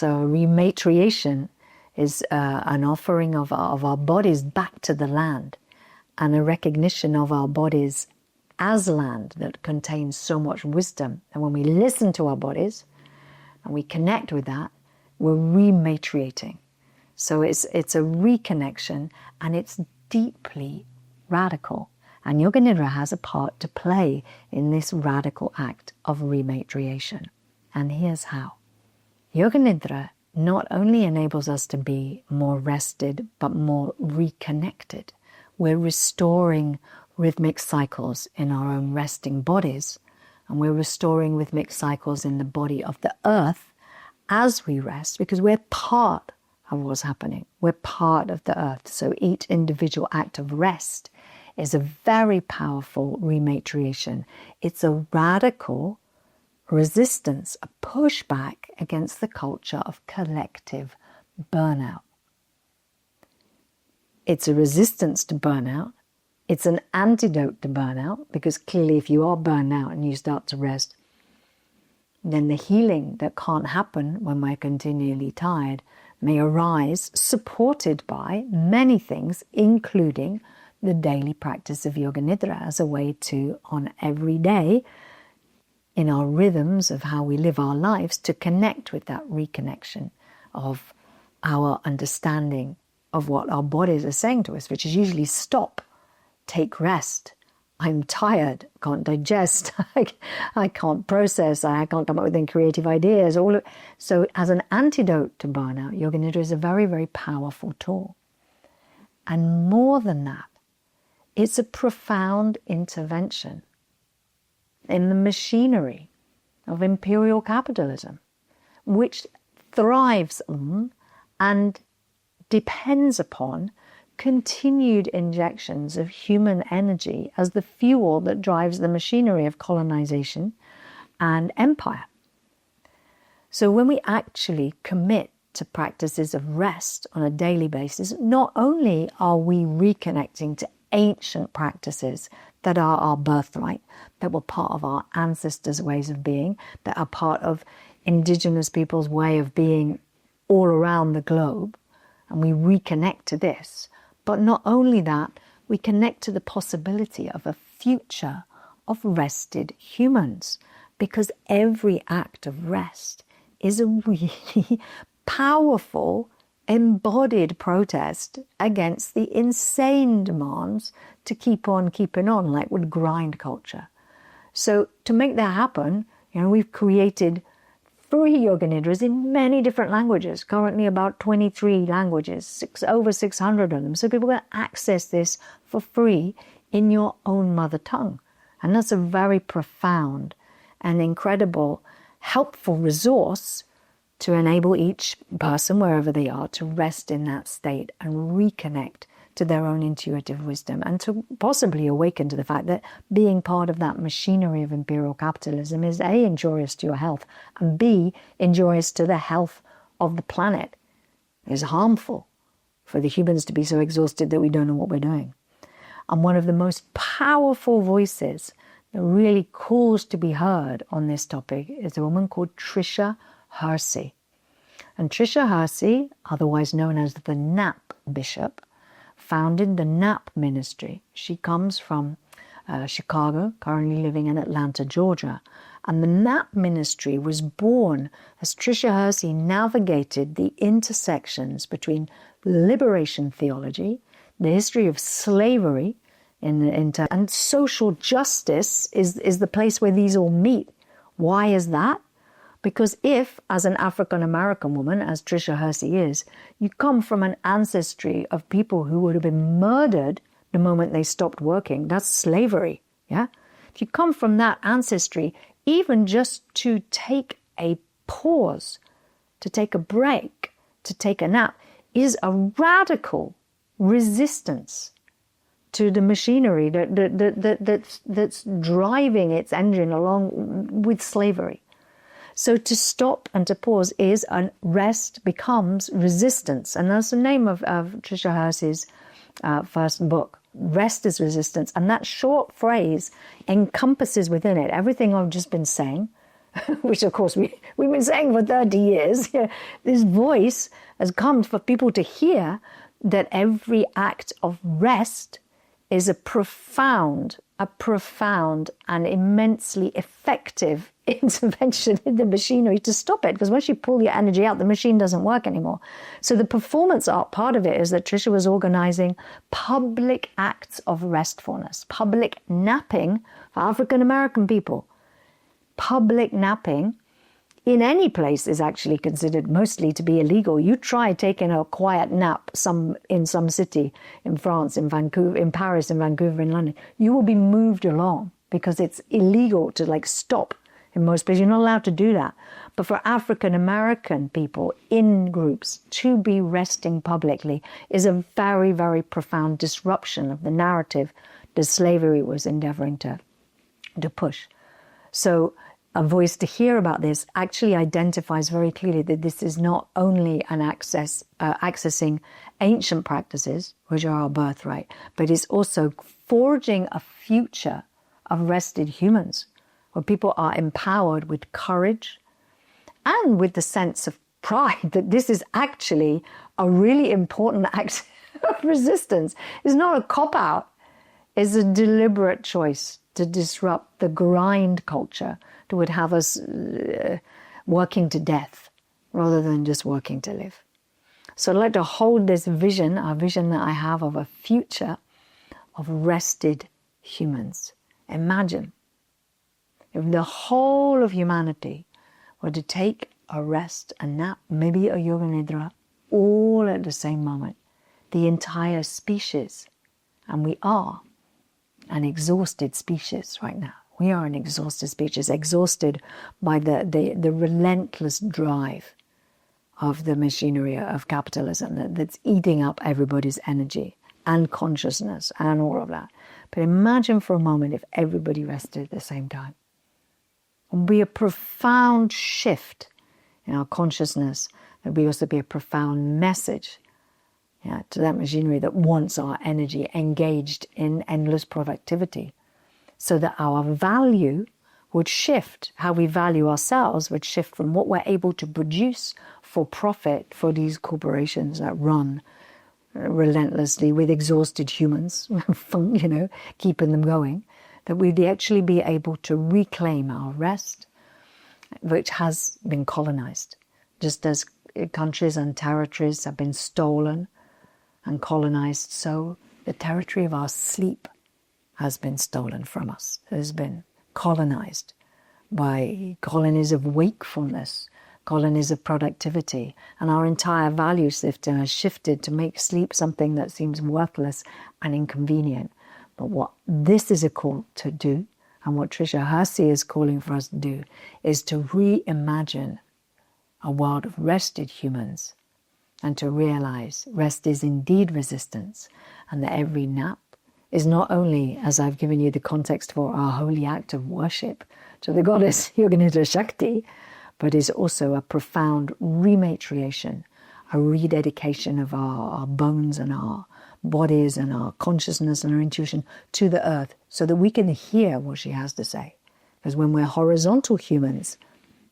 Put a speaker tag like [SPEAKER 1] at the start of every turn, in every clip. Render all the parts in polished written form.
[SPEAKER 1] So rematriation is an offering of our bodies back to the land, and a recognition of our bodies as land that contains so much wisdom. And when we listen to our bodies and we connect with that, we're rematriating. So it's a reconnection, and it's deeply radical. And Yoga Nidra has a part to play in this radical act of rematriation. And here's how. Yoga Nidra not only enables us to be more rested, but more reconnected. We're restoring rhythmic cycles in our own resting bodies, and we're restoring rhythmic cycles in the body of the earth as we rest, because we're part of what's happening. We're part of the earth. So each individual act of rest is a very powerful rematriation. It's a radical resistance, a pushback against the culture of collective burnout. It's a resistance to burnout. It's an antidote to burnout, because clearly if you are burned out and you start to rest, then the healing that can't happen when we're continually tired may arise, supported by many things, including the daily practice of Yoga Nidra as a way to, on every day, in our rhythms of how we live our lives, to connect with that reconnection of our understanding of what our bodies are saying to us, which is usually stop, take rest, I'm tired, can't digest, I can't process, I can't come up with any creative ideas. So as an antidote to burnout, Yoga Nidra is a very, very powerful tool. And more than that, it's a profound intervention in the machinery of imperial capitalism, which thrives on and depends upon continued injections of human energy as the fuel that drives the machinery of colonization and empire. So when we actually commit to practices of rest on a daily basis, not only are we reconnecting to ancient practices that are our birthright, that were part of our ancestors' ways of being, that are part of indigenous people's way of being all around the globe, and we reconnect to this. But not only that, we connect to the possibility of a future of rested humans, because every act of rest is a really powerful, embodied protest against the insane demands to keep on keeping on, like with grind culture. So to make that happen, we've created free Yoga Nidras in many different languages, currently about 23 languages, over 600 of them. So people can access this for free in your own mother tongue. And that's a very profound and incredible, helpful resource to enable each person, wherever they are, to rest in that state and reconnect to their own intuitive wisdom, and to possibly awaken to the fact that being part of that machinery of imperial capitalism is A, injurious to your health, and B, injurious to the health of the planet. It's harmful for the humans to be so exhausted that we don't know what we're doing. And one of the most powerful voices that really calls to be heard on this topic is a woman called Tricia Hersey. And Tricia Hersey, otherwise known as the Nap Bishop, founded the Nap Ministry. She comes from Chicago, currently living in Atlanta, Georgia. And the Nap Ministry was born as Tricia Hersey navigated the intersections between liberation theology, the history of slavery, and social justice is the place where these all meet. Why is that? Because if, as an African-American woman, as Tricia Hersey is, you come from an ancestry of people who would have been murdered the moment they stopped working, that's slavery, yeah? If you come from that ancestry, even just to take a pause, to take a break, to take a nap, is a radical resistance to the machinery that's driving its engine along with slavery. So to stop and to pause is, and rest becomes resistance. And that's the name of Tricia Hersey's first book, Rest is Resistance. And that short phrase encompasses within it everything I've just been saying, which of course we've been saying for 30 years. This voice has come for people to hear that every act of rest is a profound and immensely effective intervention in the machinery to stop it. Because once you pull your energy out, the machine doesn't work anymore. So the performance art part of it is that Tricia was organizing public acts of restfulness, public napping for African American people. Public napping in any place is actually considered mostly to be illegal. You try taking a quiet nap in some city, in France, in Vancouver, in Paris, in Vancouver, in London, you will be moved along because it's illegal to stop in most places. You're not allowed to do that. But for African American people in groups, to be resting publicly is a very, very profound disruption of the narrative that slavery was endeavoring to push. So a voice to hear about this actually identifies very clearly that this is not only an accessing ancient practices, which are our birthright, but it's also forging a future of rested humans, where people are empowered with courage and with the sense of pride that this is actually a really important act of resistance. It's not a cop-out. It's a deliberate choice to disrupt the grind culture that would have us working to death rather than just working to live. So I'd like to hold this vision, a vision that I have of a future of rested humans. Imagine if the whole of humanity were to take a rest, a nap, maybe a yoga nidrā, all at the same moment. The entire species, and we are an exhausted species right now. We are an exhausted species, exhausted by the relentless drive of the machinery of capitalism that's eating up everybody's energy and consciousness and all of that. But imagine for a moment if everybody rested at the same time. It would be a profound shift in our consciousness. There would also be a profound message to that machinery that wants our energy engaged in endless productivity, so that our value would shift, how we value ourselves would shift from what we're able to produce for profit for these corporations that run relentlessly with exhausted humans, keeping them going, that we'd actually be able to reclaim our rest, which has been colonized, just as countries and territories have been stolen and colonized, so the territory of our sleep has been stolen from us. It has been colonized by colonies of wakefulness, colonies of productivity, and our entire value system has shifted to make sleep something that seems worthless and inconvenient. But what this is a call to do, and what Tricia Hersey is calling for us to do, is to reimagine a world of rested humans and to realize rest is indeed resistance, and that every nap is not only, as I've given you the context for, our holy act of worship to the goddess Yoganidra Shakti, but is also a profound rematriation, a rededication of our bones and our bodies and our consciousness and our intuition to the earth, so that we can hear what she has to say. Because when we're horizontal humans,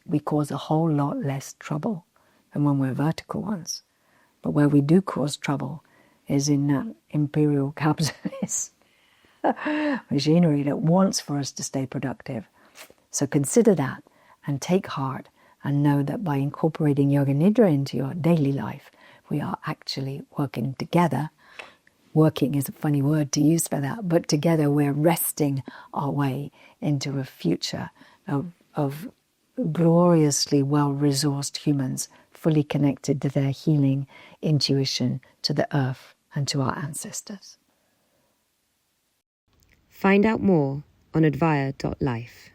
[SPEAKER 1] we cause a whole lot less trouble than when we're vertical ones. But where we do cause trouble is in that imperial capitalist machinery that wants for us to stay productive. So consider that and take heart and know that by incorporating Yoga Nidra into your daily life, we are actually working together. Working is a funny word to use for that, but together we're resting our way into a future of gloriously well-resourced humans, fully connected to their healing intuition, to the earth and to our ancestors.
[SPEAKER 2] Find out more on advaya.life.